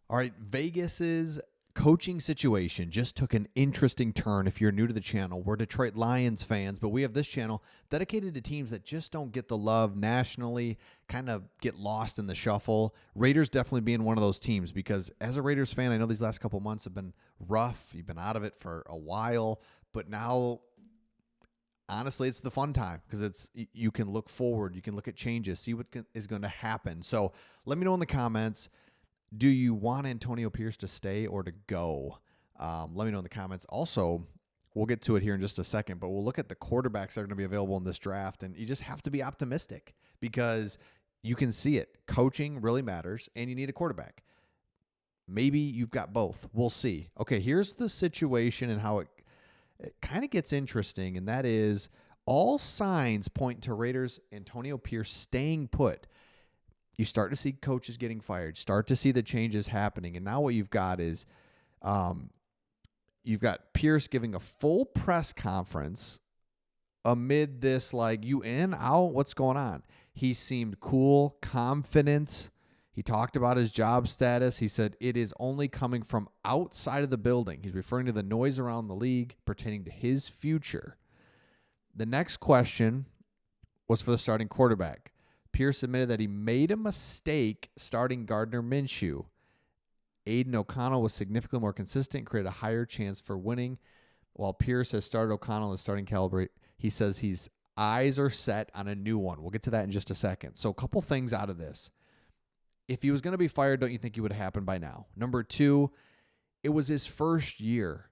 All right, Vegas's coaching situation just took an interesting turn. If you're new to the channel, we're Detroit Lions fans, but we have this channel dedicated to teams that just don't get the love nationally, kind of get lost in the shuffle. Raiders definitely being one of those teams, because as a Raiders fan, I know these last couple months have been rough. You've been out of it for a while, but now honestly, it's the fun time, because you can look forward, you can look at changes, see what is going to happen. So let me know in the comments. Do you want Antonio Pierce to stay or to go? Let me know in the comments. Also, we'll get to it here in just a second, but we'll look at the quarterbacks that are going to be available in this draft. And you just have to be optimistic, because you can see it. Coaching really matters, and you need a quarterback. Maybe you've got both. We'll see. Okay, here's the situation and how it kind of gets interesting, and that is all signs point to Raiders Antonio Pierce staying put. You start to see coaches getting fired, start to see the changes happening. And now what you've got is you've got Pierce giving a full press conference amid this, like, you in, out, what's going on? He seemed cool, confident. He talked about his job status. He said it is only coming from outside of the building. He's referring to the noise around the league pertaining to his future. The next question was for the starting quarterback. Pierce admitted that he made a mistake starting Gardner Minshew. Aiden O'Connell was significantly more consistent, created a higher chance for winning. While Pierce has started O'Connell as starting caliber, he says his eyes are set on a new one. We'll get to that in just a second. So a couple things out of this. If he was going to be fired, don't you think it would have happened by now? Number two, it was his first year.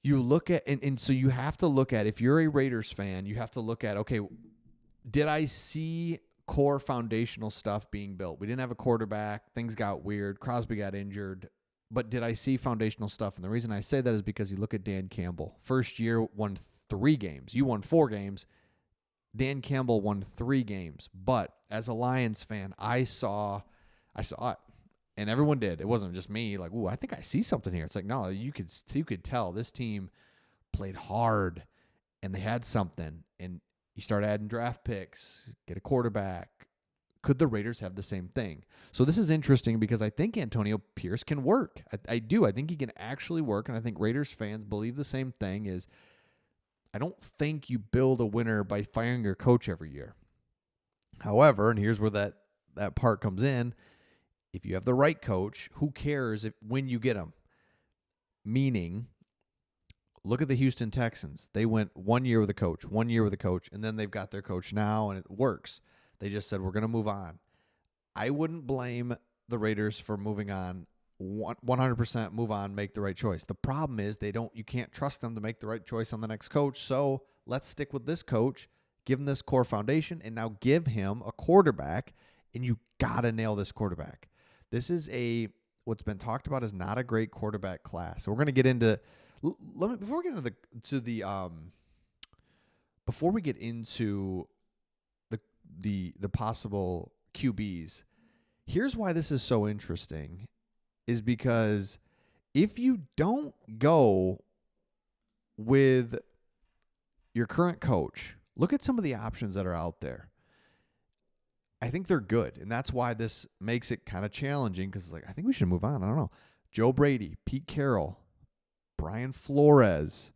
You look at, and so you have to look at, if you're a Raiders fan, you have to look at, okay, did I see core foundational stuff being built? We didn't have a quarterback. Things got weird. Crosby got injured. But did I see foundational stuff? And the reason I say that is because you look at Dan Campbell. First year, won 3 games. You won 4 games. Dan Campbell won 3 games. But as a Lions fan, I saw it. And everyone did. It wasn't just me. Like, ooh, I think I see something here. It's like, no, you could tell this team played hard and they had something. And you start adding draft picks, get a quarterback. Could the Raiders have the same thing? So this is interesting, because I think Antonio Pierce can work. I do. I think he can actually work, and I think Raiders fans believe the same thing. Is I don't think you build a winner by firing your coach every year. However, and here's where that part comes in, if you have the right coach, who cares when you get him? Meaning, look at the Houston Texans. They went 1 year with a coach, and then they've got their coach now, and it works. They just said, we're going to move on. I wouldn't blame the Raiders for moving on. 100% move on, make the right choice. The problem is you can't trust them to make the right choice on the next coach. So let's stick with this coach, give him this core foundation, and now give him a quarterback, and you got to nail this quarterback. This is what's been talked about is not a great quarterback class. So we're going to get into before we get into the possible QBs, here's why this is so interesting, is because if you don't go with your current coach, look at some of the options that are out there. I think they're good, and that's why this makes it kind of challenging, because I think we should move on. I don't know. Joe Brady, Pete Carroll, Brian Flores,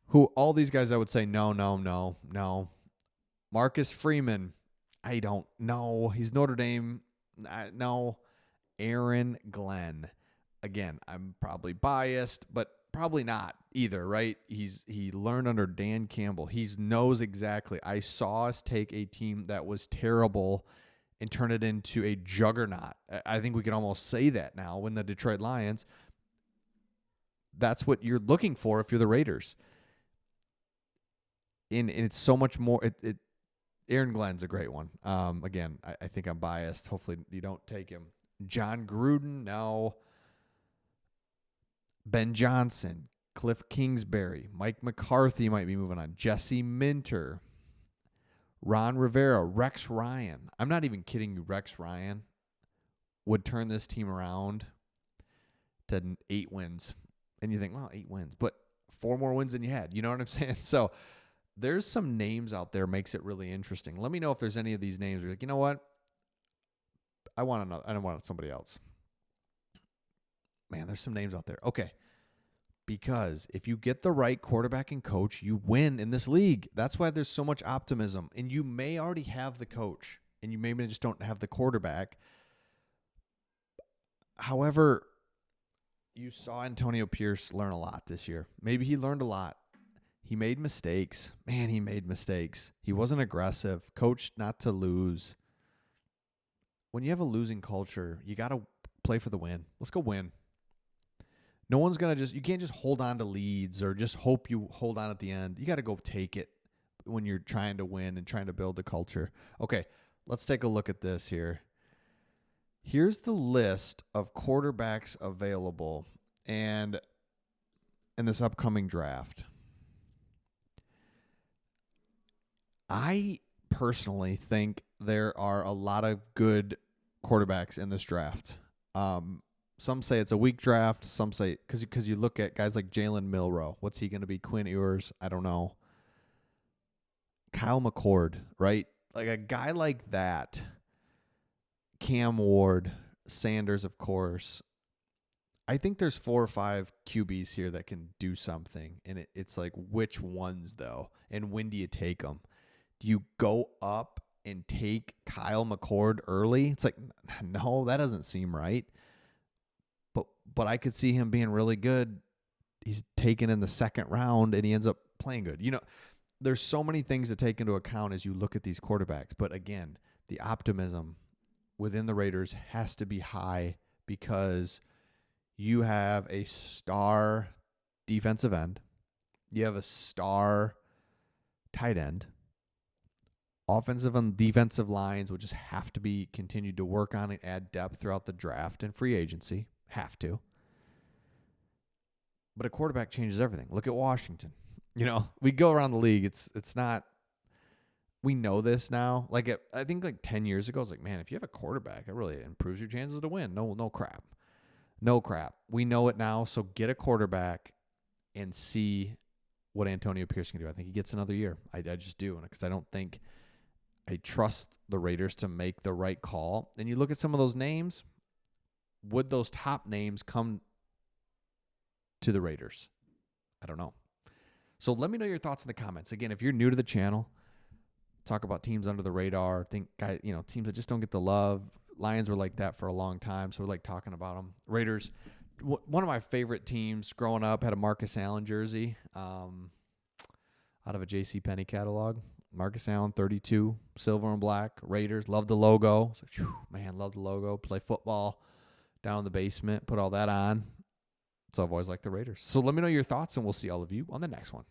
who all these guys I would say no. Marcus Freeman, I don't know. He's Notre Dame. No. Aaron Glenn. Again, I'm probably biased, but probably not either, right? He learned under Dan Campbell. He knows exactly. I saw us take a team that was terrible and turn it into a juggernaut. I think we can almost say that now when the Detroit Lions. That's what you're looking for if you're the Raiders. And it's so much more. Aaron Glenn's a great one. Again, I think I'm biased. Hopefully you don't take him. John Gruden, no. Ben Johnson, Cliff Kingsbury, Mike McCarthy might be moving on. Jesse Minter, Ron Rivera, Rex Ryan. I'm not even kidding you. Rex Ryan would turn this team around to 8 wins. And you think, well, 8 wins, but 4 more wins than you had. You know what I'm saying? So there's some names out there, makes it really interesting. Let me know if there's any of these names where you're like, you know what? I want somebody else. man, there's some names out there. Okay. Because if you get the right quarterback and coach, you win in this league. That's why there's so much optimism. And you may already have the coach, and you maybe just don't have the quarterback. However, you saw Antonio Pierce learn a lot this year. Maybe he learned a lot. He made mistakes. Man, he made mistakes. He wasn't aggressive. Coached not to lose. When you have a losing culture, you got to play for the win. Let's go win. No one's going to you can't just hold on to leads or just hope you hold on at the end. You got to go take it when you're trying to win and trying to build the culture. Okay, let's take a look at this here. Here's the list of quarterbacks available and in this upcoming draft. I personally think there are a lot of good quarterbacks in this draft. Some say it's a weak draft. Some say because you look at guys like Jalen Milroe. What's he going to be? Quinn Ewers? I don't know. Kyle McCord, right? Like a guy like that. Cam Ward, Sanders, of course. I think there's 4 or 5 QBs here that can do something. And it's like, which ones, though? And when do you take them? Do you go up and take Kyle McCord early? It's like, no, that doesn't seem right. But I could see him being really good. He's taken in the second round, and he ends up playing good. You know, there's so many things to take into account as you look at these quarterbacks. But again, the optimism within the Raiders has to be high because you have a star defensive end. You have a star tight end. Offensive and defensive lines will just have to be continued to work on and add depth throughout the draft and free agency. Have to. But a quarterback changes everything. Look at Washington. You know, we go around the league. It's not. We know this now. Like I think like 10 years ago, it's like, man, if you have a quarterback, it really improves your chances to win. No crap. No crap. We know it now. So get a quarterback and see what Antonio Pierce can do. I think he gets another year. I just do, because I don't think I trust the Raiders to make the right call. And you look at some of those names. Would those top names come to the Raiders? I don't know. So let me know your thoughts in the comments. Again, if you're new to the channel, talk about teams under the radar. Teams that just don't get the love. Lions were like that for a long time, so we like talking about them. Raiders, one of my favorite teams growing up, had a Marcus Allen jersey out of a JCPenney catalog. Marcus Allen, 32, silver and black. Raiders, love the logo. So, man, love the logo. Play football down in the basement, put all that on. So I've always liked the Raiders. So let me know your thoughts, and we'll see all of you on the next one.